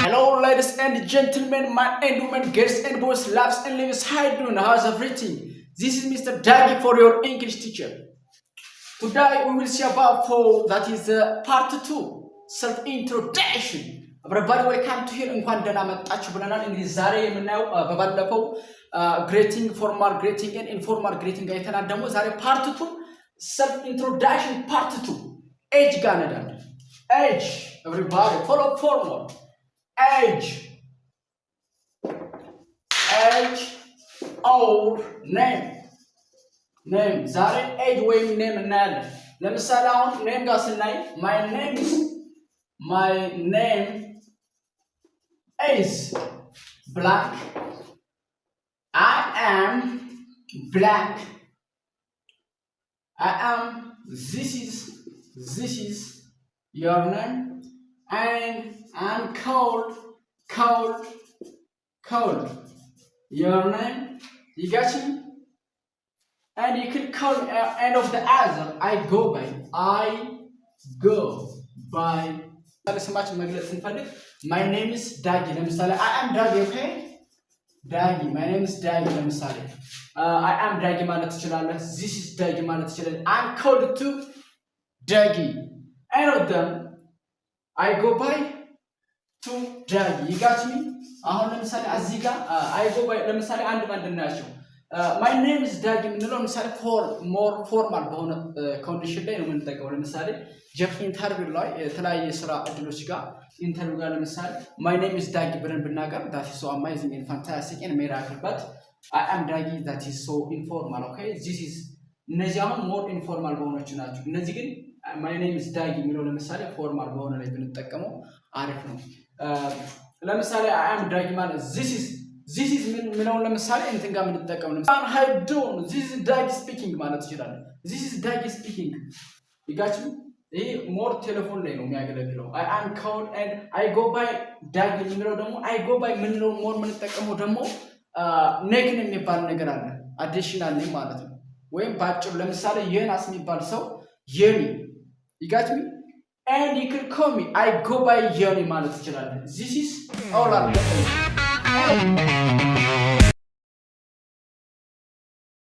Hello, ladies and gentlemen, men and women, girls and boys, loves and lives. How you doing? How's everything? This is Mr. Dagi for your English teacher. Today we will see about that is part 2, self-introduction. Everybody welcome to here እንኳን ደህና መጣችሁ ብለናል። እንግዲህ ዛሬ የምናየው በባለፈው greeting, formal greeting and informal greeting አይተናል። ደግሞ ዛሬ part 2 self introduction part 2 age ጋር እንሄዳለን። age everybody follow forward. age or name ዛሬ age ወይም name እናያለን። ለምሳሌ አሁን name ጋር ስናይ my name is black. I am black. This is your name, and I'm cold. Your name, you got me? And you can call end of the answer. I go by. ስማችን መግለጽ ስንፈልግ my name is Dagi ለምሳሌ I am Dagi, okay? Dagi, my name is Dagi ለምሳሌ I am Dagi ማለት ትችላለህ። this is Dagi ማለት ትችላለህ። I'm called to Dagi. Any of them I go by to Dagi. You got me? አሁን ለምሳሌ እዚህ ጋር I go by ለምሳሌ አንድ ባንድ እናያቸው። my name is Dagi ምንለው ለምሳሌ more formal በሆነ ኮንዲሽን ላይ ነው የምንጠቀመው። ለምሳሌ ጀፍ ኢንተርቪው ላይ የተለያየ ስራ እድሎች ጋር ኢንተርቪው ጋር ለምሳሌ my name is Dagi ብለን ብናቀርብ that is so amazing and fantastic and miracle, but I am Dagi that is so informal, okay? this is እነዚህ አሁን more informal በሆነች ናቸው። እነዚህ ግን my name is Dagi የሚለው ለምሳሌ ፎርማል በሆነ ላይ ብንጠቀመው አሪፍ ነው። ለምሳሌ I am Dagi ማለት this is ምንለው ለምሳሌ እንትን ጋር የምንጠቀመው ለምሳሌ how you doing, this is Dagi speaking ማለት ይችላል። this is Dagi speaking ይጋችሁ ይሄ ሞር ቴሌፎን ላይ ነው የሚያገለግለው። I am called and I go by Dagi የሚለው ደግሞ I go by ምንለው ሞር የምንጠቀመው ደግሞ ኔክን የሚባል ነገር አለ አዲሽናል ኔም ማለት ነው። ወይም ባጭሩ ለምሳሌ የናስ የሚባል ሰው የኒ ይጋችሁ and you can call me I go by የኒ ማለት ይችላል። this is all